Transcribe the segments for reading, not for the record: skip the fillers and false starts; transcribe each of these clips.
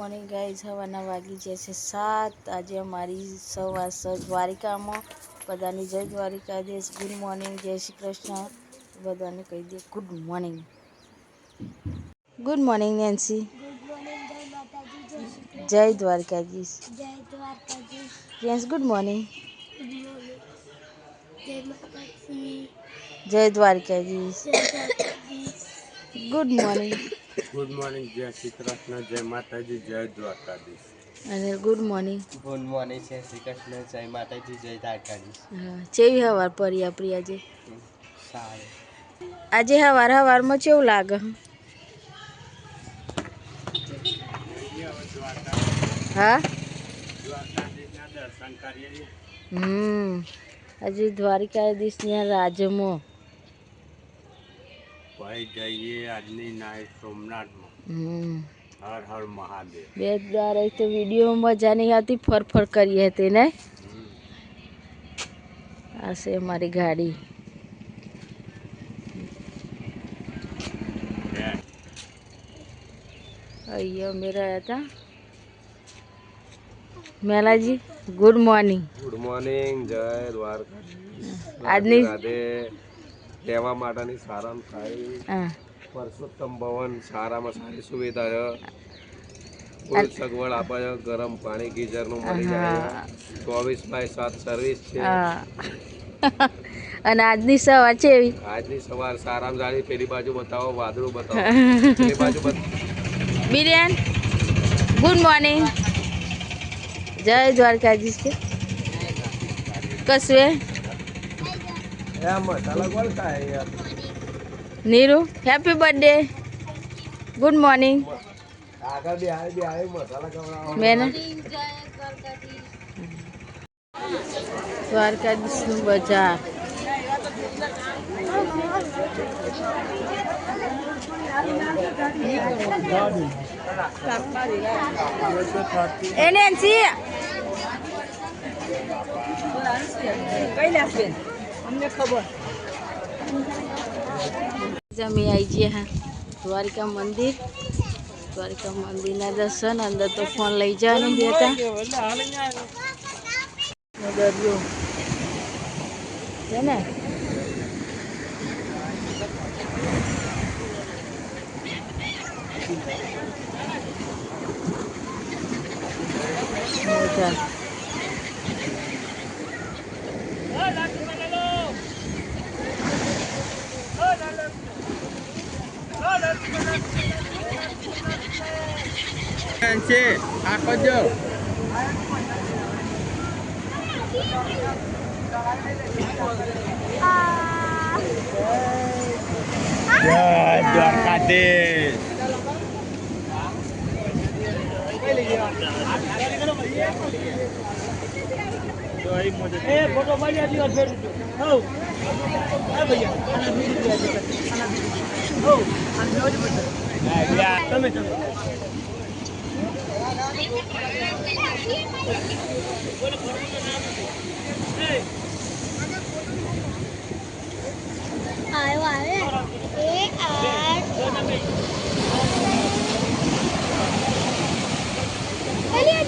Morning guys, હવાના વાગી જશે 7। આજે અમારી સવાર દ્વારિકામાં બધાની જય દ્વારિકાધીશ। ગુડ મોર્નિંગ, જય શ્રી કૃષ્ણ। બધાને કહી દે good morning. Good morning Nancy. જય દ્વારકાધીશ। Friends good morning. જય Dwarkadhish. Good morning. Good morning, जय श्री कृष्ण, जय माता जी, जय द्वारकाधीश। અને ગુડ મોર્નિંગ। जय श्री कृष्ण, जय माता जी, जय द्वारकाधीश। હા, ચેવી હવાર પડી આપણી આજે? सारे આજે હવારમાં કેવું લાગે? હા, दर्शन करिए। આજે દ્વારિકાધીશના રાજમાં भाई जाइए आदमी नाइट सोमनाथ में। हर हर महादेव। બે દ્વારા તો વિડીયો મજા નહીં આવતી, ફર કરીએ હતી ને। આ છે અમારી ગાડી। અહીંયા અમે રહ્યા હતા। Melaji good morning. Good morning, જય દ્વારકા। આજની રાધે રહેવા માટેની સારામાં સારી હા પરસોત્તમ ભવન સારામાં સારી સુવિધા છે। ફૂલ સગવડ આપે છે, ગરમ પાણી ગીઝરનું મળી જાય છે, 24/7 સર્વિસ છે। અને આજની સવાર છે એવી? આજની સવાર સારામાં સારી। પેલી બાજુ બતાવો, વાદળું બતાવો, પેલી બાજુ બિરિયાન ગુડ મોર્નિંગ, જય દ્વારકાધીશ કે કસવે Niru happy birthday, good morning. મેને દ્વારકાધીશનું બજાર। એને એનસી કઈ લાગશે અમને ખબર। અમે આવી જઈએ હા દ્વારિકા મંદિર। દ્વારિકા મંદિરના દર્શન। અંદર તો ફોન લઈ જવા નહીં દેતા। દરિયો છે ને, મોજા આખો જો જય દ્વારકાધીશ।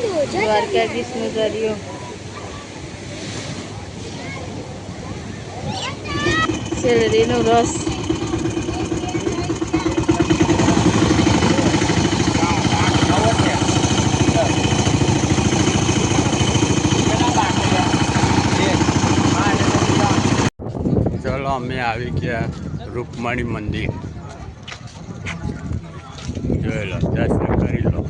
फोटो દ્વારકાધીશનો દરિયો। શેરડીનો રસ। चलो અમે આવી ગયા રૂકમણી મંદિર। જોઈ લો, દર્શન કરી લો।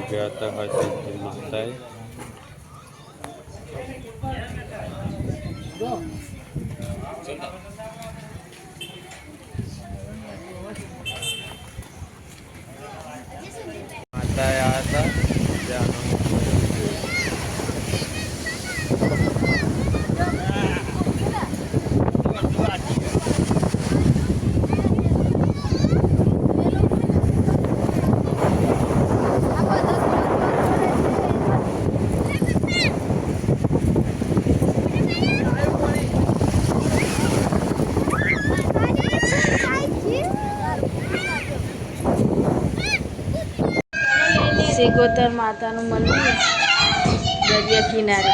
ગયા હતા હરસિદ્ધિ માતાએ। બધાએ આવ્યા હતા સિગોતર માતાનું મંદિર દરિયા કિનારે.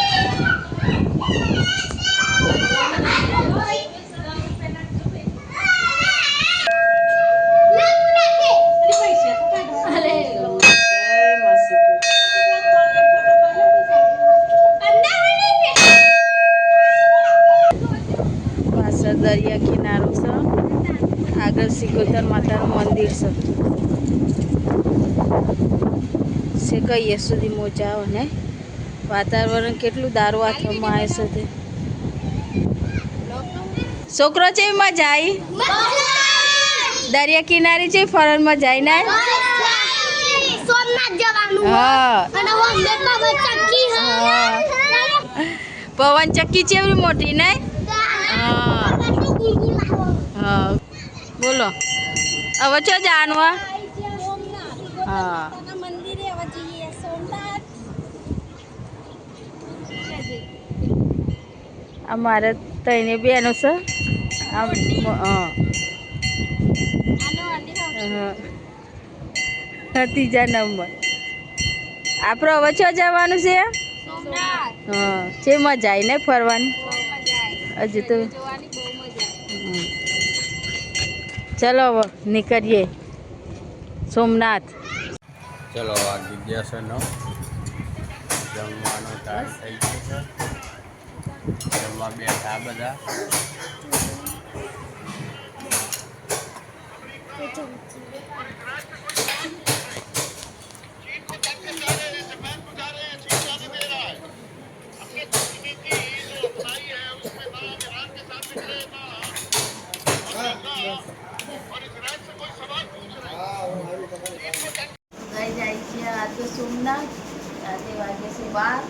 પાછળ દરિયા કિનારો છે, આગળ સિગોતર માતાનું મંદિર છે કહીએ સુધી મોજા આવે ને. વાતાવરણ કેટલું દારૂ હાથમાં આવે છે તે. છોકરો છે મજા આવી દરિયા કિનારે છે ફરનમાં જાય ને. હા પવન ચક્કી ચેવડી મોટી ને. હા હા બોલો હવે ચો જાણવા. હા અમારે તઈને બેનો છે. આમ ત્રીજા નંબર. આપણે હવે ચો જવાનું છે. હા છે મજા આવી ને ફરવાની. હજુ તો ચલો હવે નીકળીએ સોમનાથ. ચલો વાગી ગયા છે નો જમવાનો ટાઈમ થઈ ગયો છે. જમવા બેઠા બધા. જાય છે આ તો સોમનાથ. આજે વાગે છે 12.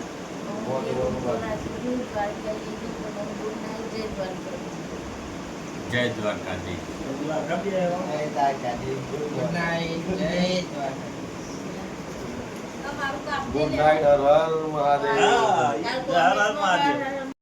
જય દ્વારકાધીશ. Good night, Har Har Mahadev. મહાદેવ.